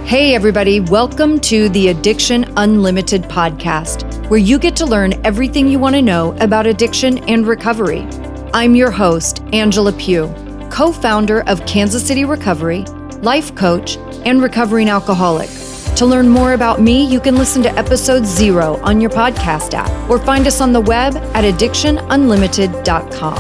Hey, everybody, welcome to the Addiction Unlimited podcast, where you get to learn everything you want to know about addiction and recovery. I'm your host, Angela Pugh, co-founder of Kansas City Recovery, life coach, and recovering alcoholic. To learn more about me, you can listen to episode 0 on your podcast app or find us on the web at addictionunlimited.com.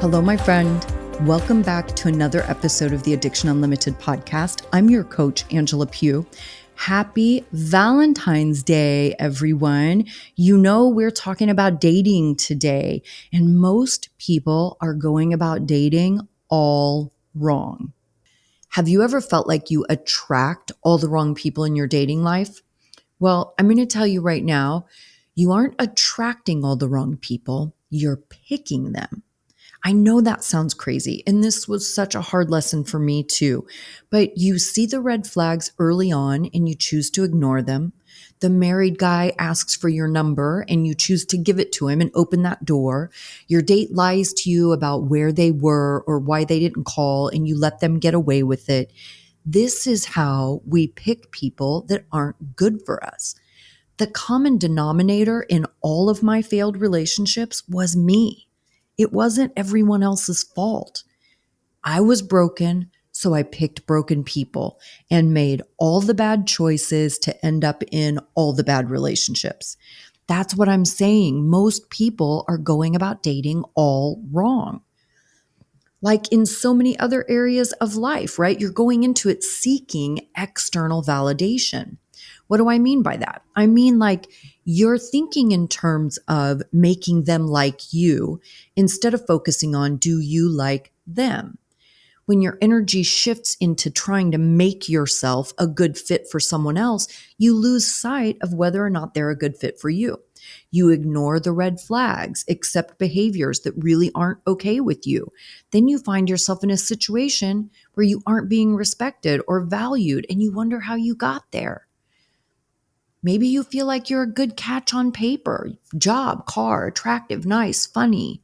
Hello, my friend. Welcome back to another episode of the Addiction Unlimited podcast. I'm your coach, Angela Pugh. Happy Valentine's Day, everyone. You know, we're talking about dating today, and most people are going about dating all wrong. Have you ever felt like you attract all the wrong people in your dating life? Well, I'm going to tell you right now, you aren't attracting all the wrong people, you're picking them. I know that sounds crazy, and this was such a hard lesson for me too, but you see the red flags early on and you choose to ignore them. The married guy asks for your number and you choose to give it to him and open that door. Your date lies to you about where they were or why they didn't call and you let them get away with it. This is how we pick people that aren't good for us. The common denominator in all of my failed relationships was me. It wasn't everyone else's fault. I was broken, so I picked broken people and made all the bad choices to end up in all the bad relationships. That's what I'm saying. Most people are going about dating all wrong. Like in so many other areas of life, right? You're going into it seeking external validation. What do I mean by that? I mean, like, you're thinking in terms of making them like you instead of focusing on, do you like them? When your energy shifts into trying to make yourself a good fit for someone else, you lose sight of whether or not they're a good fit for you. You ignore the red flags, accept behaviors that really aren't okay with you. Then you find yourself in a situation where you aren't being respected or valued, and you wonder how you got there. Maybe you feel like you're a good catch on paper, job, car, attractive, nice, funny,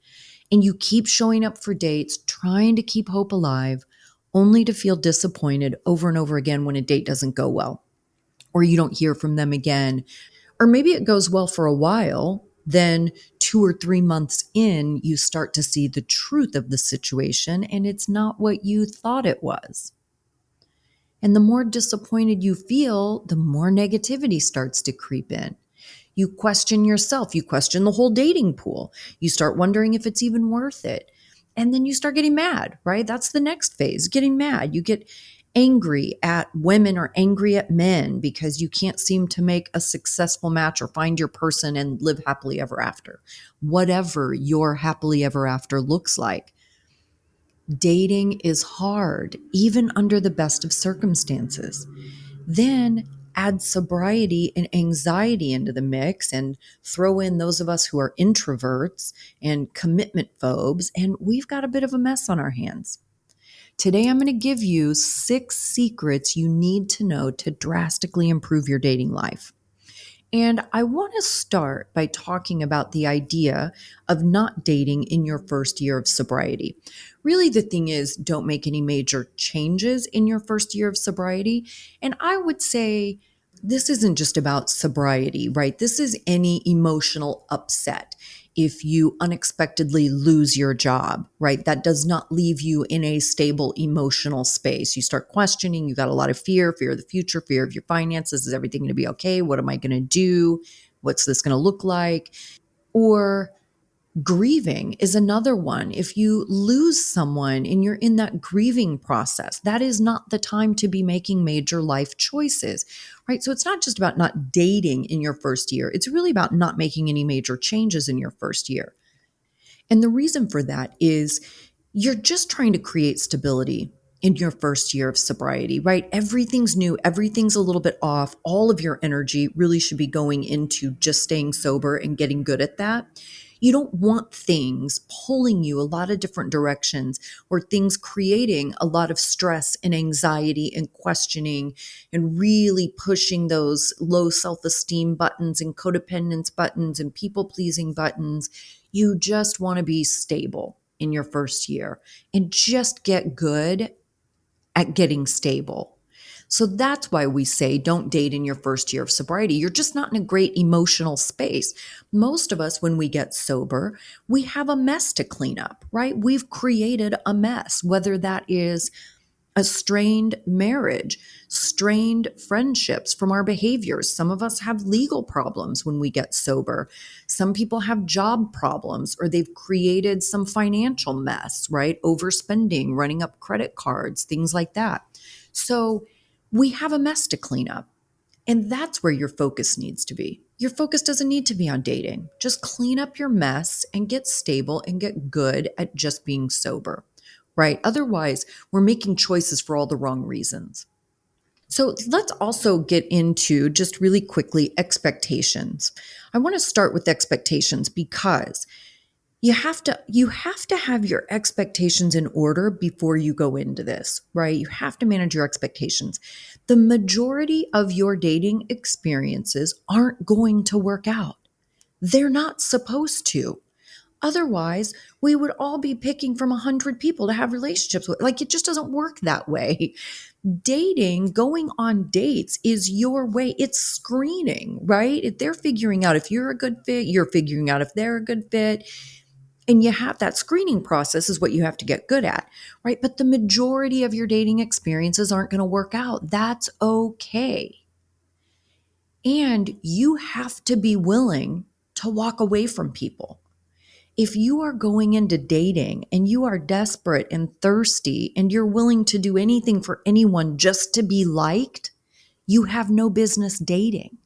and you keep showing up for dates, trying to keep hope alive, only to feel disappointed over and over again when a date doesn't go well, or you don't hear from them again. Or maybe it goes well for a while, then 2 or 3 months in, you start to see the truth of the situation, and it's not what you thought it was. And the more disappointed you feel, the more negativity starts to creep in. You question yourself. You question the whole dating pool. You start wondering if it's even worth it. And then you start getting mad, right? That's the next phase, getting mad. You get angry at women or angry at men because you can't seem to make a successful match or find your person and live happily ever after. Whatever your happily ever after looks like. Dating is hard, even under the best of circumstances. Then add sobriety and anxiety into the mix and throw in those of us who are introverts and commitment phobes, and we've got a bit of a mess on our hands. Today, I'm going to give you 6 secrets you need to know to drastically improve your dating life. And I want to start by talking about the idea of not dating in your first year of sobriety. Really, the thing is, don't make any major changes in your first year of sobriety. And I would say this isn't just about sobriety, right? This is any emotional upset. If you unexpectedly lose your job, right? That does not leave you in a stable emotional space. You start questioning, you got a lot of fear of the future, fear of your finances. Is everything going to be okay? What am I going to do? What's this going to look like? Or grieving is another one. If you lose someone and you're in that grieving process, that is not the time to be making major life choices, right? So it's not just about not dating in your first year. It's really about not making any major changes in your first year. And the reason for that is you're just trying to create stability in your first year of sobriety, right? Everything's new, everything's a little bit off. All of your energy really should be going into just staying sober and getting good at that. You don't want things pulling you a lot of different directions or things creating a lot of stress and anxiety and questioning and really pushing those low self-esteem buttons and codependence buttons and people-pleasing buttons. You just want to be stable in your first year and just get good at getting stable. So that's why we say don't date in your first year of sobriety. You're just not in a great emotional space. Most of us, when we get sober, we have a mess to clean up, right? We've created a mess, whether that is a strained marriage, strained friendships from our behaviors. Some of us have legal problems when we get sober. Some people have job problems, or they've created some financial mess, right? Overspending, running up credit cards, things like that. So we have a mess to clean up. And that's where your focus needs to be. Your focus doesn't need to be on dating. Just clean up your mess and get stable and get good at just being sober, right? Otherwise, we're making choices for all the wrong reasons. So let's also get into just really quickly expectations. I want to start with expectations because you have to have your expectations in order before you go into this, right? You have to manage your expectations. The majority of your dating experiences aren't going to work out. They're not supposed to. Otherwise, we would all be picking from 100 people to have relationships with. Like, it just doesn't work that way. Dating, going on dates is your way. It's screening, right? If they're figuring out if you're a good fit, you're figuring out if they're a good fit. And you have that screening process is what you have to get good at, right? But the majority of your dating experiences aren't going to work out. That's okay. And you have to be willing to walk away from people. If you are going into dating and you are desperate and thirsty and you're willing to do anything for anyone just to be liked, you have no business dating.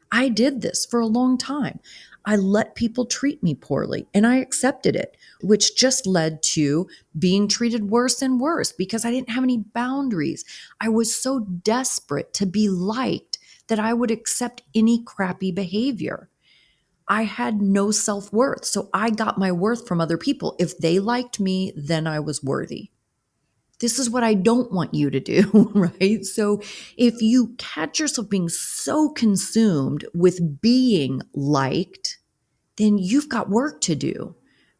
I did this for a long time. I let people treat me poorly and I accepted it, which just led to being treated worse and worse because I didn't have any boundaries. I was so desperate to be liked that I would accept any crappy behavior. I had no self worth. So I got my worth from other people. If they liked me, then I was worthy. This is what I don't want you to do, right? So if you catch yourself being so consumed with being liked, then you've got work to do,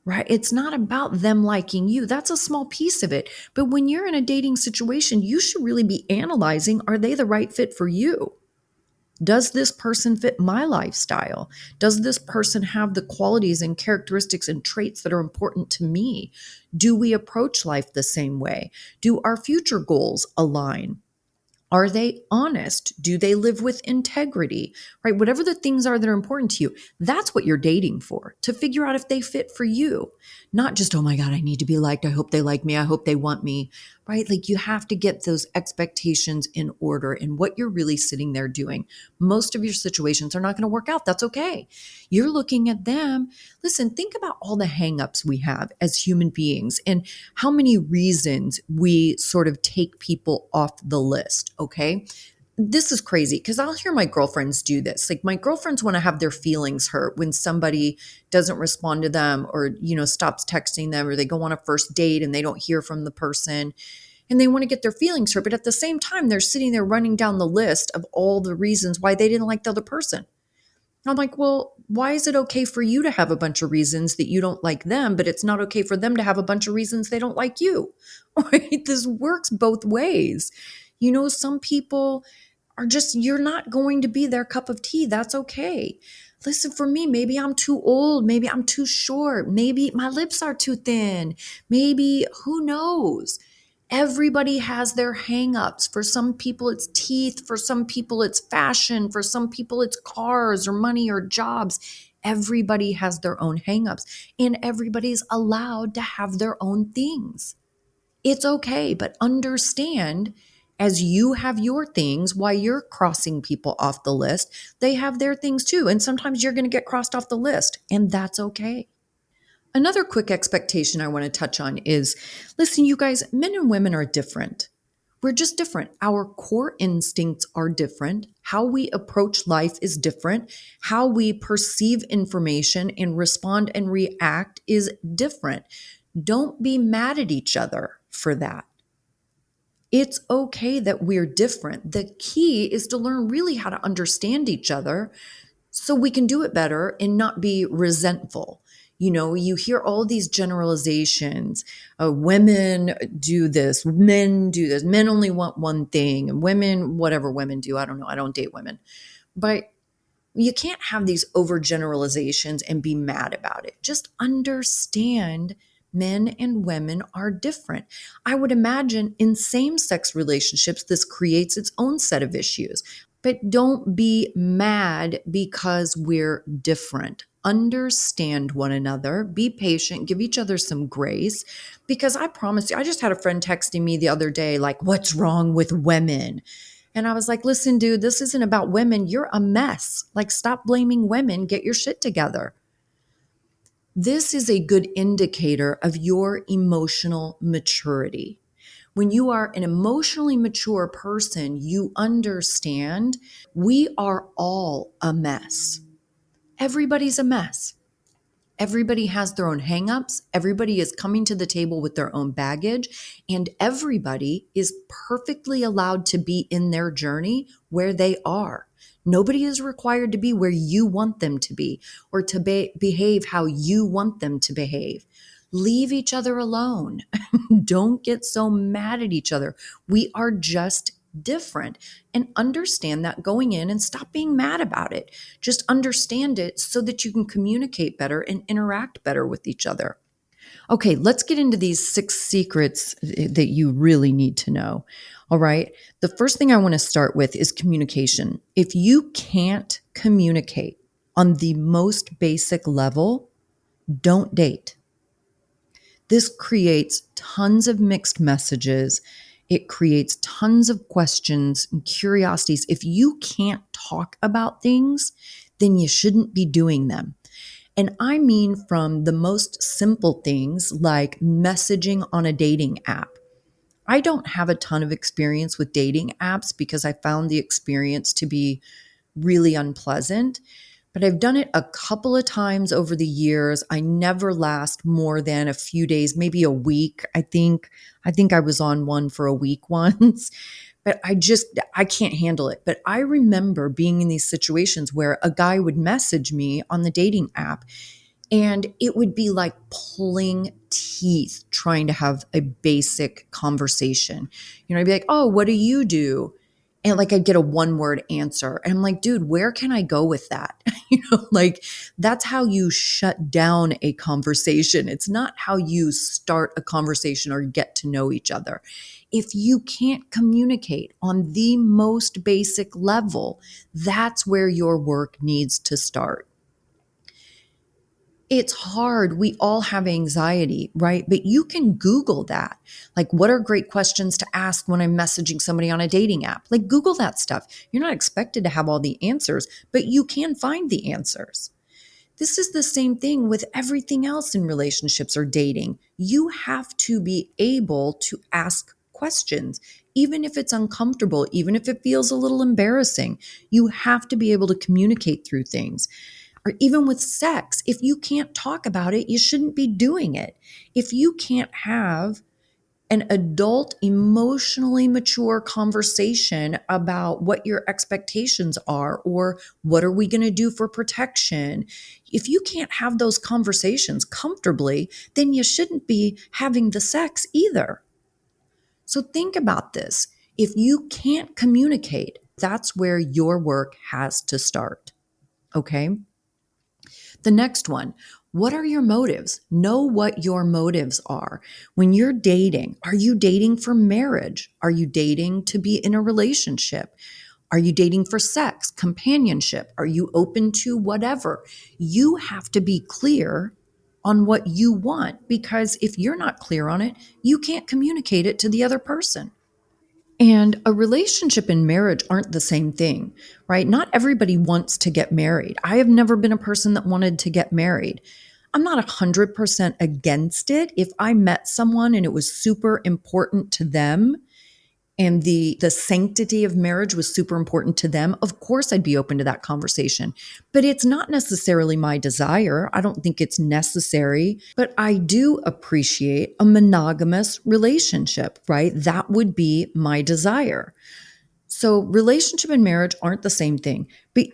right? It's not about them liking you. That's a small piece of it. But when you're in a dating situation, you should really be analyzing, are they the right fit for you? Does this person fit my lifestyle? Does this person have the qualities and characteristics and traits that are important to me? Do we approach life the same way? Do our future goals align? Are they honest? Do they live with integrity? Right? Whatever the things are that are important to you, that's what you're dating for, to figure out if they fit for you. Not just, oh my God, I need to be liked. I hope they like me. I hope they want me. Right? Like, you have to get those expectations in order and what you're really sitting there doing. Most of your situations are not going to work out. That's okay. You're looking at them. Listen, think about all the hangups we have as human beings and how many reasons we sort of take people off the list. Okay. This is crazy because I'll hear my girlfriends do this. Like, my girlfriends want to have their feelings hurt when somebody doesn't respond to them or, stops texting them, or they go on a first date and they don't hear from the person and they want to get their feelings hurt. But at the same time, they're sitting there running down the list of all the reasons why they didn't like the other person. I'm like, well, why is it okay for you to have a bunch of reasons that you don't like them, but it's not okay for them to have a bunch of reasons they don't like you? Right? This works both ways. Some people are just, you're not going to be their cup of tea. That's okay. Listen, for me, maybe I'm too old. Maybe I'm too short. Maybe my lips are too thin. Maybe, who knows? Everybody has their hangups. For some people, it's teeth. For some people, it's fashion. For some people, it's cars or money or jobs. Everybody has their own hangups, and everybody's allowed to have their own things. It's okay, but understand, as you have your things, why you're crossing people off the list, they have their things too. And sometimes you're going to get crossed off the list, and that's okay. Another quick expectation I want to touch on is, listen, you guys, men and women are different. We're just different. Our core instincts are different. How we approach life is different. How we perceive information and respond and react is different. Don't be mad at each other for that. It's okay that we're different. The key is to learn really how to understand each other so we can do it better and not be resentful. You hear all these generalizations. Women do this, men do this, men only want one thing, and women, whatever women do, I don't know. I don't date women. But you can't have these overgeneralizations and be mad about it. Just understand men and women are different. I would imagine in same sex relationships, this creates its own set of issues. But don't be mad because we're different. Understand one another, be patient, give each other some grace. Because I promise you, I just had a friend texting me the other day, like, what's wrong with women? And I was like, listen, dude, this isn't about women. You're a mess. Like, stop blaming women. Get your shit together. This is a good indicator of your emotional maturity. When you are an emotionally mature person, you understand we are all a mess. Everybody's a mess. Everybody has their own hangups. Everybody is coming to the table with their own baggage, and everybody is perfectly allowed to be in their journey where they are. Nobody is required to be where you want them to be or to behave how you want them to behave. Leave each other alone. Don't get so mad at each other. We are just different, and understand that going in, and stop being mad about it. Just understand it so that you can communicate better and interact better with each other. Okay, let's get into these 6 secrets that you really need to know. All right. The first thing I want to start with is communication. If you can't communicate on the most basic level, don't date. This creates tons of mixed messages. It creates tons of questions and curiosities. If you can't talk about things, then you shouldn't be doing them. And I mean from the most simple things like messaging on a dating app. I don't have a ton of experience with dating apps because I found the experience to be really unpleasant. But I've done it a couple of times over the years. I never last more than a few days, maybe a week. I think I was on one for a week once, but I can't handle it. But I remember being in these situations where a guy would message me on the dating app, and it would be like pulling teeth trying to have a basic conversation. I'd be like, oh, what do you do? And like I'd get a 1-word answer. And I'm like, dude, where can I go with that? Like that's how you shut down a conversation. It's not how you start a conversation or get to know each other. If you can't communicate on the most basic level, that's where your work needs to start. It's hard. We all have anxiety, right? But you can Google that. Like, what are great questions to ask when I'm messaging somebody on a dating app? Like, Google that stuff. You're not expected to have all the answers, but you can find the answers. This is the same thing with everything else in relationships or dating. You have to be able to ask questions, even if it's uncomfortable, even if it feels a little embarrassing. You have to be able to communicate through things. Or even with sex, if you can't talk about it, you shouldn't be doing it. If you can't have an adult, emotionally mature conversation about what your expectations are or what are we going to do for protection, if you can't have those conversations comfortably, then you shouldn't be having the sex either. So think about this. If you can't communicate, that's where your work has to start. Okay? The next one, what are your motives? Know what your motives are. When you're dating, are you dating for marriage? Are you dating to be in a relationship? Are you dating for sex, companionship? Are you open to whatever? You have to be clear on what you want, because if you're not clear on it, you can't communicate it to the other person. And a relationship and marriage aren't the same thing, right? Not everybody wants to get married. I have never been a person that wanted to get married. I'm not 100% against it. If I met someone and it was super important to them and the sanctity of marriage was super important to them, of course I'd be open to that conversation. But it's not necessarily my desire. I don't think it's necessary, but I do appreciate a monogamous relationship, right? That would be my desire. So relationship and marriage aren't the same thing. But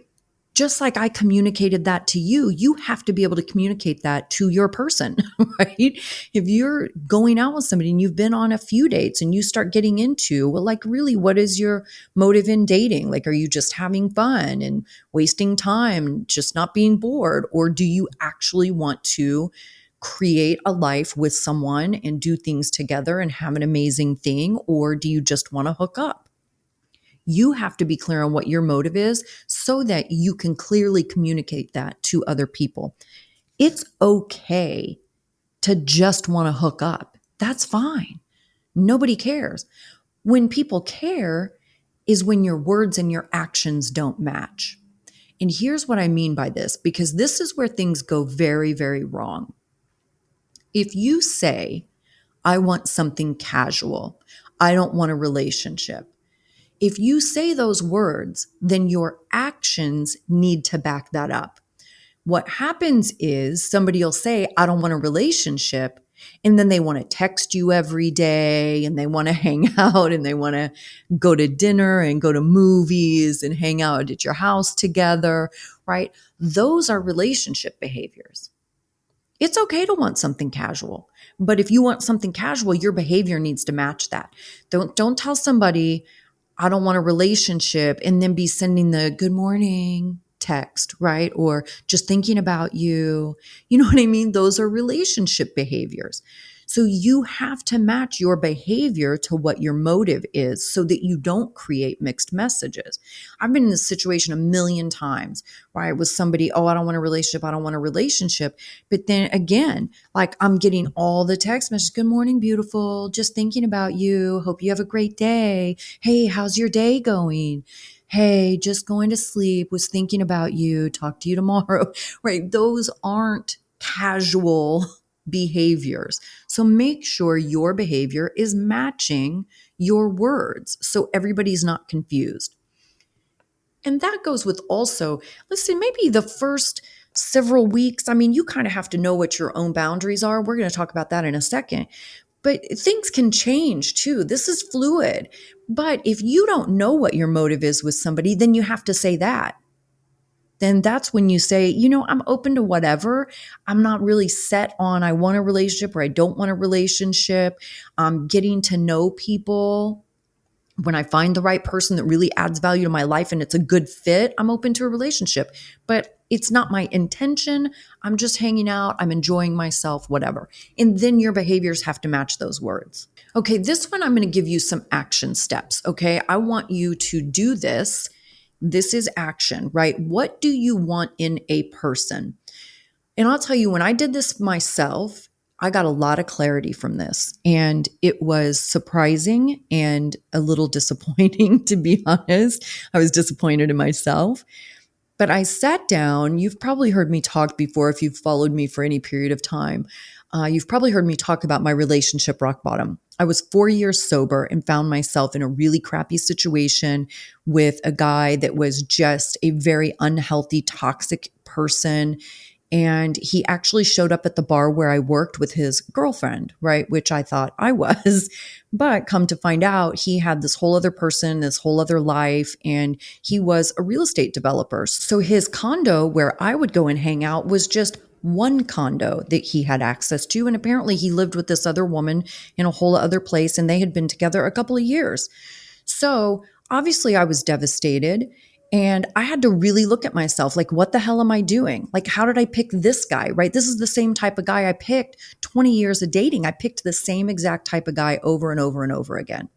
just like I communicated that to you, you have to be able to communicate that to your person, right? If you're going out with somebody and you've been on a few dates and you start getting into, well, like, really, what is your motive in dating? Like, are you just having fun and wasting time, just not being bored? Or do you actually want to create a life with someone and do things together and have an amazing thing? Or do you just want to hook up? You have to be clear on what your motive is so that you can clearly communicate that to other people. It's okay to just want to hook up. That's fine. Nobody cares. When people care is when your words and your actions don't match. And here's what I mean by this, because this is where things go very, very wrong. If you say, I want something casual, I don't want a relationship. If you say those words, then your actions need to back that up. What happens is somebody will say, I don't want a relationship. And then they want to text you every day and they want to hang out and they want to go to dinner and go to movies and hang out at your house together, right? Those are relationship behaviors. It's okay to want something casual, but if you want something casual, your behavior needs to match that. Don't tell somebody, I don't want a relationship, and then be sending the good morning text, right? Or just thinking about you. You know what I mean? Those are relationship behaviors. So you have to match your behavior to what your motive is so that you don't create mixed messages. I've been in this situation a million times, right? With somebody, oh, I don't want a relationship. I don't want a relationship. But then again, like, I'm getting all the text messages. Good morning, beautiful. Just thinking about you. Hope you have a great day. Hey, how's your day going? Hey, just going to sleep. Was thinking about you. Talk to you tomorrow. Right? Those aren't casual behaviors. So make sure your behavior is matching your words so everybody's not confused. And that goes with also, listen, maybe the first several weeks, I mean, you kind of have to know what your own boundaries are. We're going to talk about that in a second. But things can change too. This is fluid. But if you don't know what your motive is with somebody, then you have to say that. Then that's when you say, I'm open to whatever. I'm not really set on I want a relationship or I don't want a relationship. I'm getting to know people. When I find the right person that really adds value to my life and it's a good fit, I'm open to a relationship. But it's not my intention. I'm just hanging out. I'm enjoying myself, whatever. And then your behaviors have to match those words. Okay, this one I'm going to give you some action steps. Okay, I want you to do this. This is action, right? What do you want in a person? And I'll tell you, when I did this myself, I got a lot of clarity from this, and it was surprising and a little disappointing, to be honest. I was disappointed in myself. But I sat down. You've probably heard me talk before if you've followed me for any period of time. You've probably heard me talk about my relationship rock bottom. I was 4 years sober and found myself in a really crappy situation with a guy that was just a very unhealthy, toxic person. And he actually showed up at the bar where I worked with his girlfriend, right? Which I thought I was. But come to find out, he had this whole other person, this whole other life, and he was a real estate developer. So his condo where I would go and hang out was just one condo that he had access to. And apparently he lived with this other woman in a whole other place, and they had been together a couple of years. So obviously I was devastated. And I had to really look at myself, like, what the hell am I doing? Like, how did I pick this guy, right? This is the same type of guy I picked 20 years of dating. I picked the same exact type of guy over and over and over again.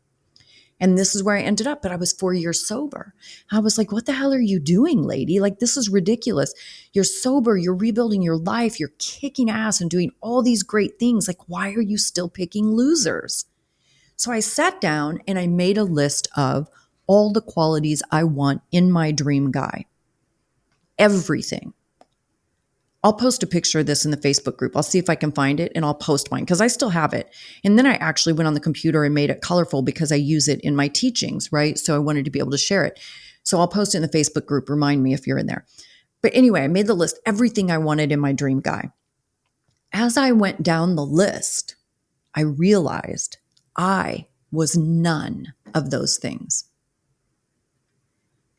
And this is where I ended up, but I was 4 years sober. I was like, what the hell are you doing, lady? Like, this is ridiculous. You're sober, you're rebuilding your life, you're kicking ass and doing all these great things. Like, why are you still picking losers? So I sat down and I made a list of all the qualities I want in my dream guy. Everything. I'll post a picture of this in the Facebook group. I'll see if I can find it and I'll post mine because I still have it. And then I actually went on the computer and made it colorful because I use it in my teachings, right? So I wanted to be able to share it. So I'll post it in the Facebook group. Remind me if you're in there. But anyway, I made the list, everything I wanted in my dream guy. As I went down the list, I realized I was none of those things.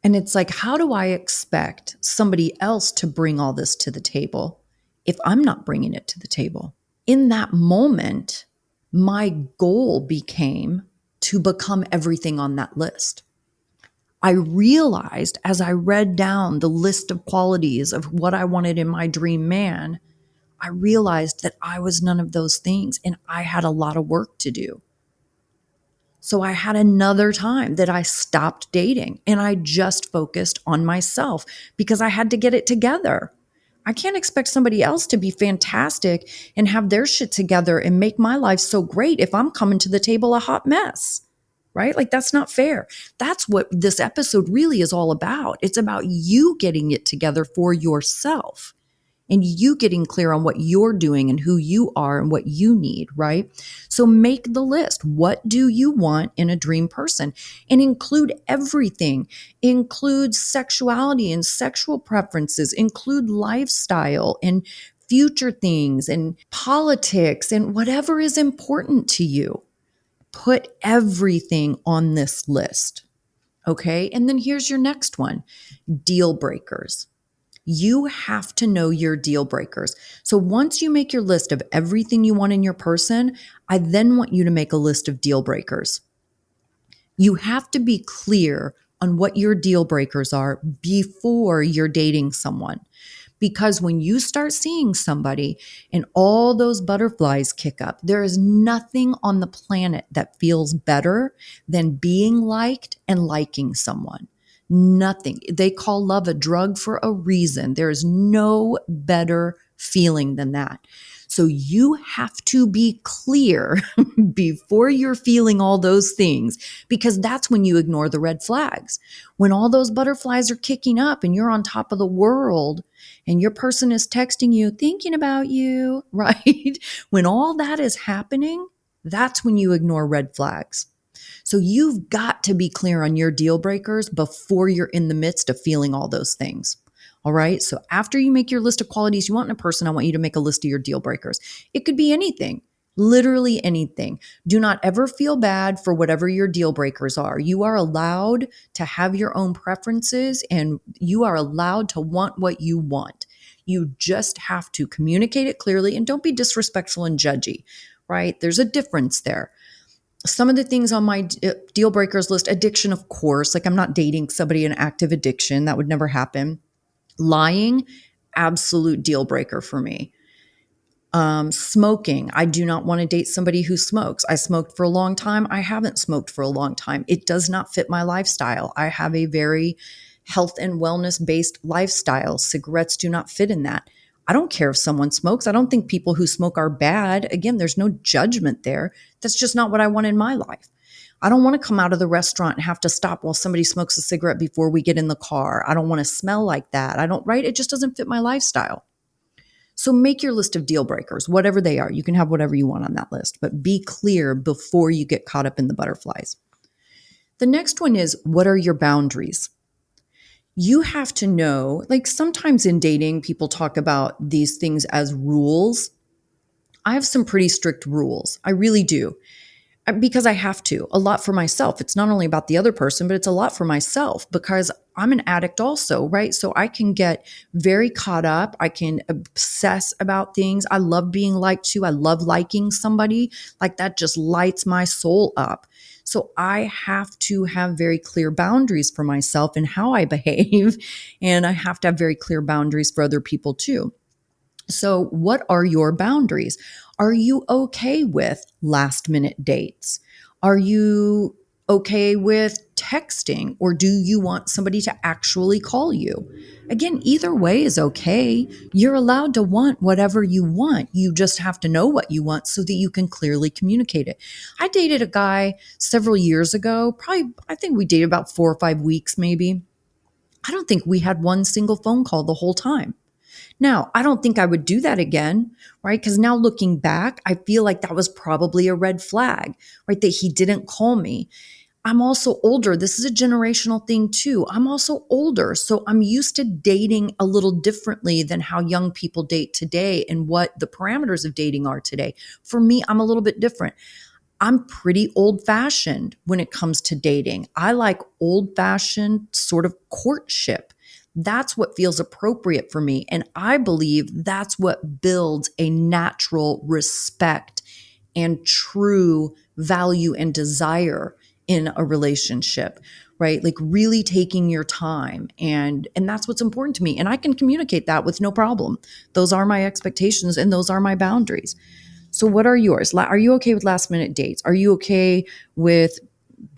And it's like, how do I expect somebody else to bring all this to the table if I'm not bringing it to the table? In that moment, my goal became to become everything on that list. I realized as I read down the list of qualities of what I wanted in my dream man, I realized that I was none of those things and I had a lot of work to do. So I had another time that I stopped dating and I just focused on myself because I had to get it together. I can't expect somebody else to be fantastic and have their shit together and make my life so great if I'm coming to the table a hot mess, right? Like, that's not fair. That's what this episode really is all about. It's about you getting it together for yourself and you getting clear on what you're doing and who you are and what you need, right? So make the list. What do you want in a dream person? And include everything. Include sexuality and sexual preferences, include lifestyle and future things and politics and whatever is important to you. Put everything on this list. Okay. And then here's your next one: deal breakers. You have to know your deal breakers. So once you make your list of everything you want in your person, I then want you to make a list of deal breakers. You have to be clear on what your deal breakers are before you're dating someone. Because when you start seeing somebody and all those butterflies kick up, there is nothing on the planet that feels better than being liked and liking someone. Nothing. They call love a drug for a reason. There is no better feeling than that. So you have to be clear before you're feeling all those things, because that's when you ignore the red flags. When all those butterflies are kicking up and you're on top of the world and your person is texting you, thinking about you, right? When all that is happening, that's when you ignore red flags. So you've got to be clear on your deal breakers before you're in the midst of feeling all those things. All right. So after you make your list of qualities you want in a person, I want you to make a list of your deal breakers. It could be anything, literally anything. Do not ever feel bad for whatever your deal breakers are. You are allowed to have your own preferences and you are allowed to want what you want. You just have to communicate it clearly and don't be disrespectful and judgy, right? There's a difference there. Some of the things on my deal breakers list: addiction, of course. Like, I'm not dating somebody in active addiction. That would never happen. Lying, absolute deal breaker for me. Smoking, I do not want to date somebody who smokes. I smoked for a long time. I haven't smoked for a long time. It does not fit my lifestyle. I have a very health and wellness based lifestyle. Cigarettes do not fit in that. I don't care if someone smokes. I don't think people who smoke are bad. Again, there's no judgment there. That's just not what I want in my life. I don't want to come out of the restaurant and have to stop while somebody smokes a cigarette before we get in the car. I don't want to smell like that. Right? It just doesn't fit my lifestyle. So make your list of deal breakers, whatever they are. You can have whatever you want on that list, but be clear before you get caught up in the butterflies. The next one is, what are your boundaries? You have to know, like, sometimes in dating, people talk about these things as rules. I have some pretty strict rules. I really do. Because I have to, a lot for myself. It's not only about the other person, but it's a lot for myself because I'm an addict also, right? So I can get very caught up. I can obsess about things. I love being liked too. I love liking somebody. Like, that just lights my soul up. So I have to have very clear boundaries for myself and how I behave. And I have to have very clear boundaries for other people too. So what are your boundaries? Are you okay with last minute dates? Are you okay with texting, or do you want somebody to actually call you? Again, either way is okay. You're allowed to want whatever you want. You just have to know what you want so that you can clearly communicate it. I dated a guy several years ago, I think we dated about 4 or 5 weeks maybe. I don't think we had one single phone call the whole time. Now, I don't think I would do that again, right? Because now looking back, I feel like that was probably a red flag, right? That he didn't call me. I'm also older. This is a generational thing too. I'm also older. So I'm used to dating a little differently than how young people date today and what the parameters of dating are today. For me, I'm a little bit different. I'm pretty old fashioned when it comes to dating. I like old fashioned sort of courtship. That's what feels appropriate for me. And I believe that's what builds a natural respect and true value and desire in a relationship, right? Like really taking your time, and that's what's important to me, and I can communicate that with no problem. Those are my expectations and those are my boundaries. So what are yours? Are you okay with last minute dates? Are you okay with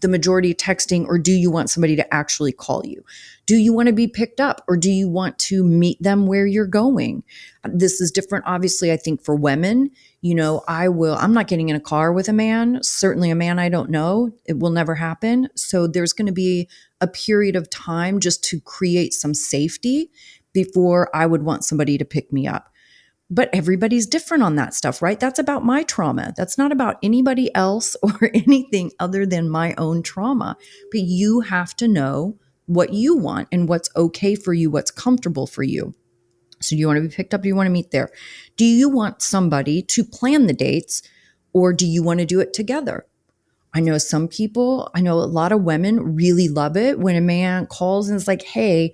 the majority texting, or do you want somebody to actually call you? Do you want to be picked up, or do you want to meet them where you're going? This is different, obviously, I think for women. I'm not getting in a car with a man, certainly a man I don't know. It will never happen. So there's going to be a period of time just to create some safety before I would want somebody to pick me up. But everybody's different on that stuff, right? That's about my trauma. That's not about anybody else or anything other than my own trauma. But you have to know what you want and what's okay for you, what's comfortable for you. So do you want to be picked up? Do you want to meet there? Do you want somebody to plan the dates, or do you want to do it together? I know a lot of women really love it when a man calls and is like, hey,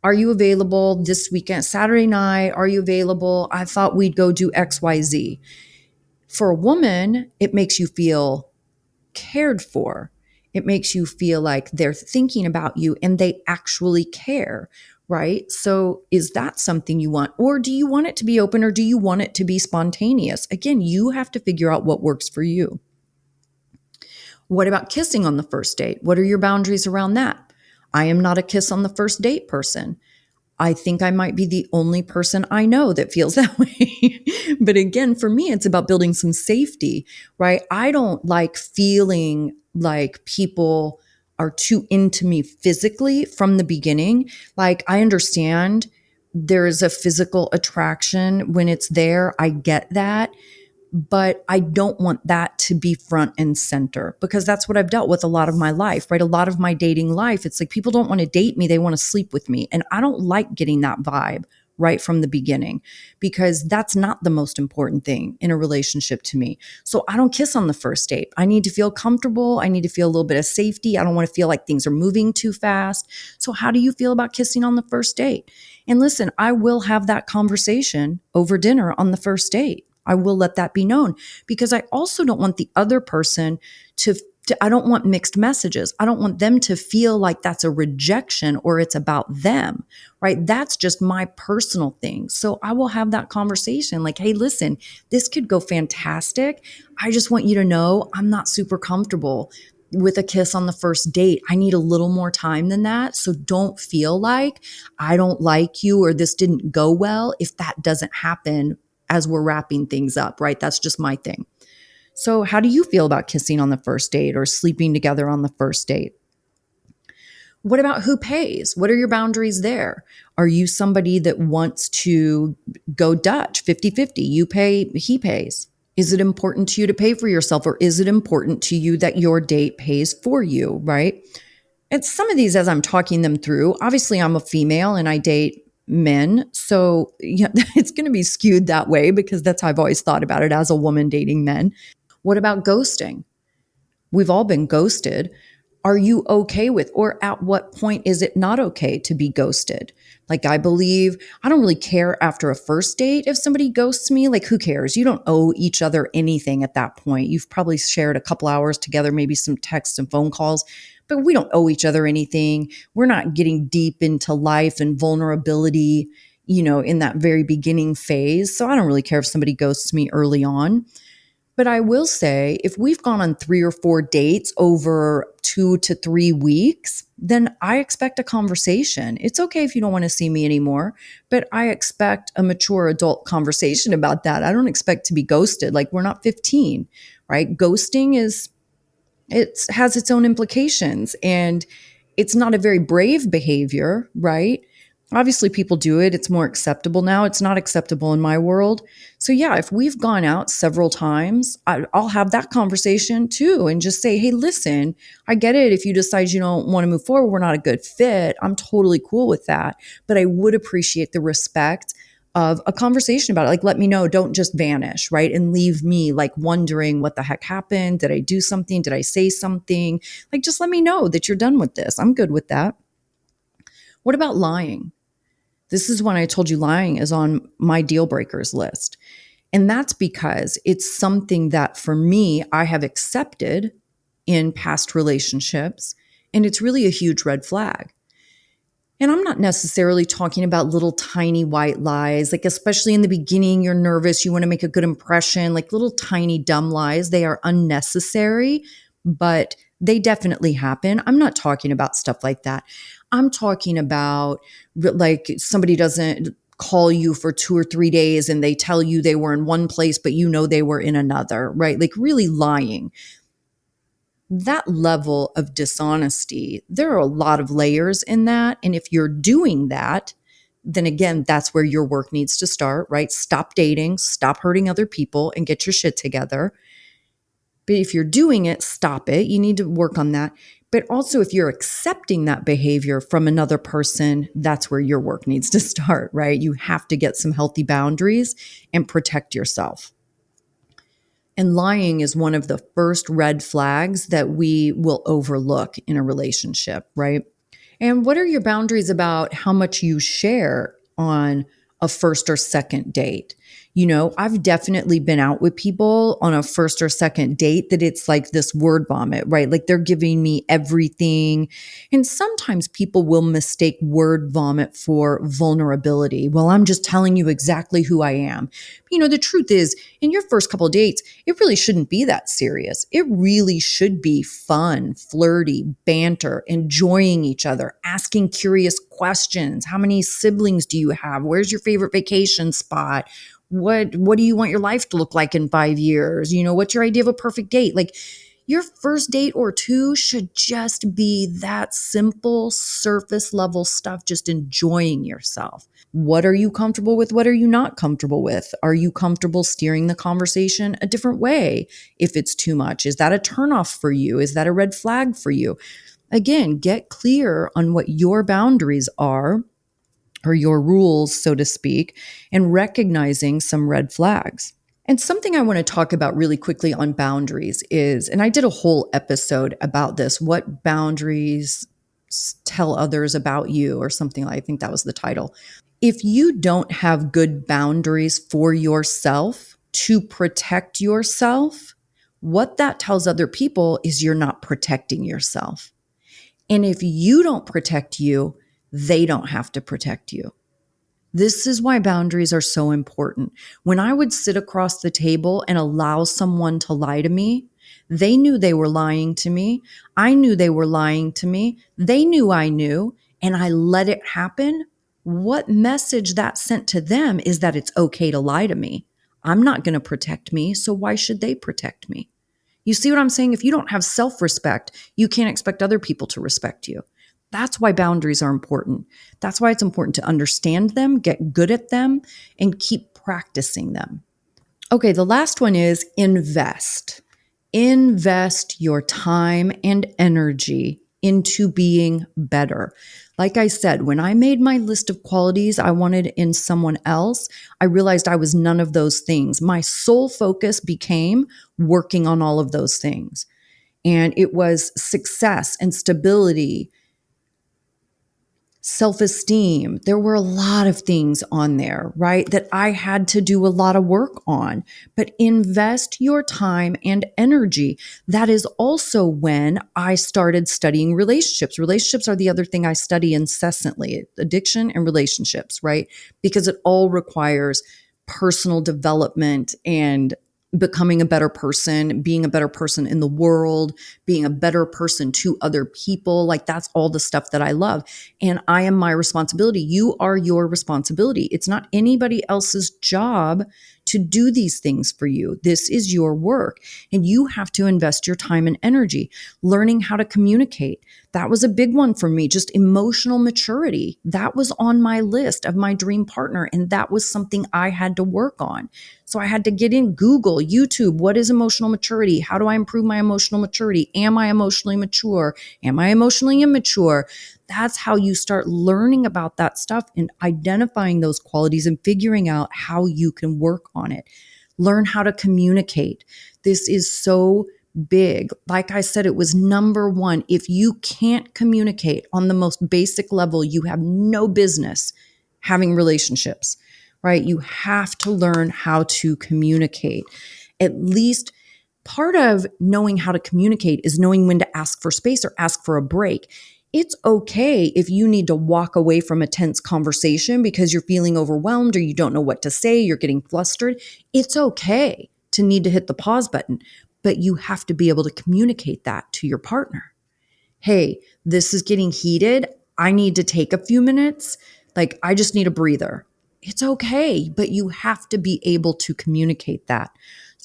are you available this weekend, Saturday night? Are you available? I thought we'd go do XYZ. For a woman, it makes you feel cared for. It makes you feel like they're thinking about you and they actually care, right? So is that something you want? Or do you want it to be open, or do you want it to be spontaneous? Again, you have to figure out what works for you. What about kissing on the first date? What are your boundaries around that? I am not a kiss on the first date person. I think I might be the only person I know that feels that way. But again, for me, it's about building some safety, right? I don't like feeling like people are too into me physically from the beginning. Like, I understand there is a physical attraction when it's there. I get that. But I don't want that to be front and center, because that's what I've dealt with a lot of my life, right? A lot of my dating life, it's like people don't want to date me. They want to sleep with me. And I don't like getting that vibe right from the beginning, because that's not the most important thing in a relationship to me. So I don't kiss on the first date. I need to feel comfortable. I need to feel a little bit of safety. I don't want to feel like things are moving too fast. So how do you feel about kissing on the first date? And listen, I will have that conversation over dinner on the first date. I will let that be known, because I also don't want the other person I don't want mixed messages. I don't want them to feel like that's a rejection or it's about them, right? That's just my personal thing. So I will have that conversation like, hey, listen, this could go fantastic. I just want you to know I'm not super comfortable with a kiss on the first date. I need a little more time than that. So don't feel like I don't like you or this didn't go well if that doesn't happen as we're wrapping things up, right? That's just my thing. So how do you feel about kissing on the first date or sleeping together on the first date? What about who pays? What are your boundaries there? Are you somebody that wants to go Dutch 50-50? You pay, he pays. Is it important to you to pay for yourself, or is it important to you that your date pays for you, right? And some of these, as I'm talking them through, obviously I'm a female and I date men. So yeah, it's going to be skewed that way, because that's how I've always thought about it as a woman dating men. What about ghosting? We've all been ghosted. Are you okay with, or at what point is it not okay to be ghosted? Like, I don't really care after a first date if somebody ghosts me. Like, who cares? You don't owe each other anything at that point. You've probably shared a couple hours together, maybe some texts and phone calls, but we don't owe each other anything. We're not getting deep into life and vulnerability, in that very beginning phase. So I don't really care if somebody ghosts me early on. But I will say, if we've gone on 3 or 4 dates over 2 to 3 weeks, then I expect a conversation. It's okay if you don't want to see me anymore, but I expect a mature adult conversation about that. I don't expect to be ghosted. Like, we're not 15, right? Ghosting it has its own implications, and it's not a very brave behavior, right? Obviously, people do it. It's more acceptable now. It's not acceptable in my world. So yeah, if we've gone out several times, I'll have that conversation too, and just say, hey, listen, I get it. If you decide you don't want to move forward, we're not a good fit. I'm totally cool with that. But I would appreciate the respect of a conversation about it. Like, let me know, don't just vanish, right? And leave me like wondering what the heck happened. Did I do something? Did I say something? Like, just let me know that you're done with this. I'm good with that. What about lying? This is when I told you lying is on my deal breakers list. And that's because it's something that for me, I have accepted in past relationships. And it's really a huge red flag. And I'm not necessarily talking about little tiny white lies, like especially in the beginning, you're nervous, you want to make a good impression, like little tiny dumb lies. They are unnecessary, but they definitely happen. I'm not talking about stuff like that. I'm talking about like somebody doesn't call you for 2 or 3 days and they tell you they were in one place, but you know they were in another, right? Like really lying. That level of dishonesty, there are a lot of layers in that. And if you're doing that, then again, that's where your work needs to start, right? Stop dating, stop hurting other people, and get your shit together. But if you're doing it, stop it. You need to work on that. But also, if you're accepting that behavior from another person, that's where your work needs to start, right? You have to get some healthy boundaries and protect yourself. And lying is one of the first red flags that we will overlook in a relationship, right? And what are your boundaries about how much you share on a first or second date? You know, I've definitely been out with people on a first or second date that it's like this word vomit, right? Like they're giving me everything. And sometimes people will mistake word vomit for vulnerability. Well, I'm just telling you exactly who I am. You know, the truth is, in your first couple of dates, it really shouldn't be that serious. It really should be fun, flirty, banter, enjoying each other, asking curious questions. How many siblings do you have? Where's your favorite vacation spot? What do you want your life to look like in 5 years? You know, what's your idea of a perfect date? Like your first date or two should just be that simple surface level stuff, just enjoying yourself. What are you comfortable with? What are you not comfortable with? Are you comfortable steering the conversation a different way if it's too much? Is that a turnoff for you? Is that a red flag for you? Again, get clear on what your boundaries are, or your rules, so to speak, and recognizing some red flags. And something I want to talk about really quickly on boundaries is, and I did a whole episode about this, what boundaries tell others about you, or something like, I think that was the title. If you don't have good boundaries for yourself to protect yourself, what that tells other people is you're not protecting yourself. And if you don't protect you, they don't have to protect you. This is why boundaries are so important. When I would sit across the table and allow someone to lie to me, they knew they were lying to me. I knew they were lying to me. They knew I knew, and I let it happen. What message that sent to them is that it's okay to lie to me. I'm not going to protect me, so why should they protect me? You see what I'm saying? If you don't have self-respect, you can't expect other people to respect you. That's why boundaries are important. That's why it's important to understand them, get good at them, and keep practicing them. Okay, the last one is invest. Invest your time and energy into being better. Like I said, when I made my list of qualities I wanted in someone else, I realized I was none of those things. My sole focus became working on all of those things. And it was success and stability, self-esteem. There were a lot of things on there, right, that I had to do a lot of work on. But invest your time and energy. That is also when I started studying relationships. Relationships are the other thing I study incessantly, addiction and relationships, right? Because it all requires personal development and becoming a better person, being a better person in the world, being a better person to other people. Like that's all the stuff that I love. And I am my responsibility. You are your responsibility. It's not anybody else's job to do these things for you. This is your work. And you have to invest your time and energy learning how to communicate. That was a big one for me, just emotional maturity. That was on my list of my dream partner. And that was something I had to work on. So I had to get in Google, YouTube, what is emotional maturity? How do I improve my emotional maturity? Am I emotionally mature? Am I emotionally immature? That's how you start learning about that stuff and identifying those qualities and figuring out how you can work on it. Learn how to communicate. This is so big. Like I said, it was number one. If you can't communicate on the most basic level, you have no business having relationships, right? You have to learn how to communicate. At least part of knowing how to communicate is knowing when to ask for space or ask for a break. It's okay if you need to walk away from a tense conversation because you're feeling overwhelmed or you don't know what to say, you're getting flustered. It's okay to need to hit the pause button, but you have to be able to communicate that to your partner. Hey, this is getting heated. I need to take a few minutes. Like, I just need a breather. It's okay, but you have to be able to communicate that.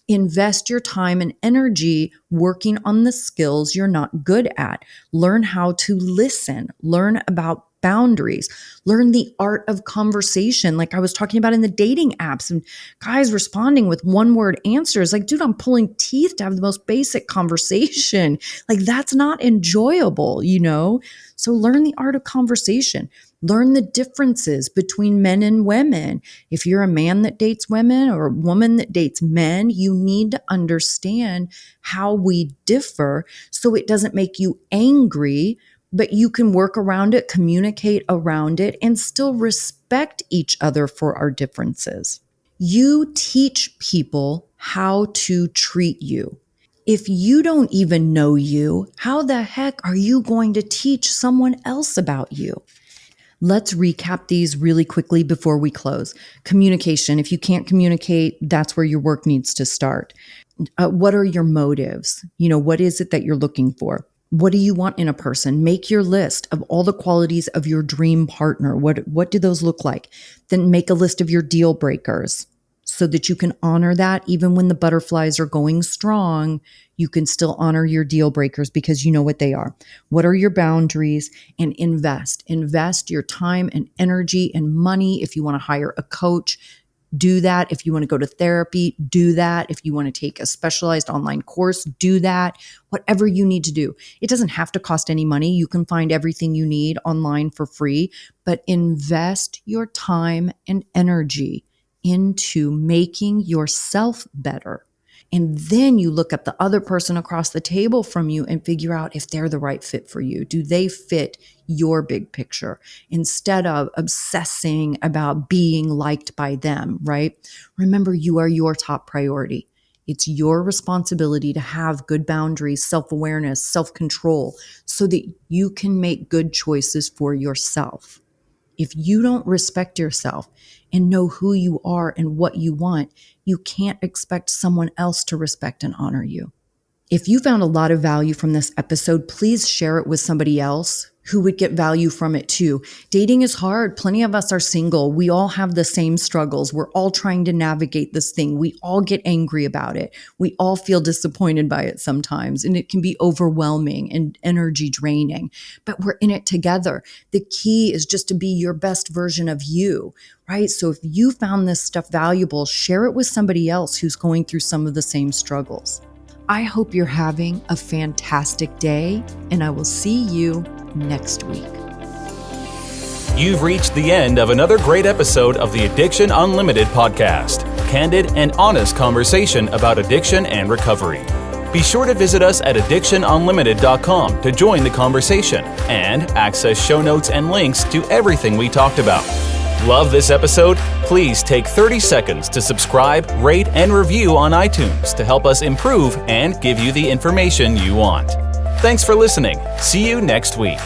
Invest your time and energy working on the skills you're not good at. Learn how to listen. Learn about boundaries. Learn the art of conversation. Like I was talking about in the dating apps and guys responding with one-word answers. Like, dude, I'm pulling teeth to have the most basic conversation. Like, that's not enjoyable, you know? So learn the art of conversation. Learn the differences between men and women. If you're a man that dates women or a woman that dates men, you need to understand how we differ so it doesn't make you angry, but you can work around it, communicate around it, and still respect each other for our differences. You teach people how to treat you. If you don't even know you, how the heck are you going to teach someone else about you? Let's recap these really quickly before we close. Communication. If you can't communicate, that's where your work needs to start. What are your motives? You know, what is it that you're looking for? What do you want in a person? Make your list of all the qualities of your dream partner. What do those look like? Then make a list of your deal breakers so that you can honor that. Even when the butterflies are going strong, you can still honor your deal breakers because you know what they are. What are your boundaries? And invest your time and energy and money. If you want to hire a coach, do that. If you want to go to therapy, do that. If you want to take a specialized online course, do that. Whatever you need to do. It doesn't have to cost any money. You can find everything you need online for free, but invest your time and energy into making yourself better. And then you look at the other person across the table from you and figure out if they're the right fit for you. Do they fit your big picture instead of obsessing about being liked by them, right? Remember, you are your top priority. It's your responsibility to have good boundaries, self-awareness, self-control, so that you can make good choices for yourself. If you don't respect yourself and know who you are and what you want, you can't expect someone else to respect and honor you. If you found a lot of value from this episode, please share it with somebody else who would get value from it too. Dating is hard. Plenty of us are single. We all have the same struggles. We're all trying to navigate this thing. We all get angry about it. We all feel disappointed by it sometimes, and it can be overwhelming and energy draining, but we're in it together. The key is just to be your best version of you, right? So if you found this stuff valuable, share it with somebody else who's going through some of the same struggles. I hope you're having a fantastic day, and I will see you next week. You've reached the end of another great episode of the Addiction Unlimited podcast. Candid and honest conversation about addiction and recovery. Be sure to visit us at addictionunlimited.com to join the conversation and access show notes and links to everything we talked about. Love this episode? Please take 30 seconds to subscribe, rate, and review on iTunes to help us improve and give you the information you want. Thanks for listening. See you next week.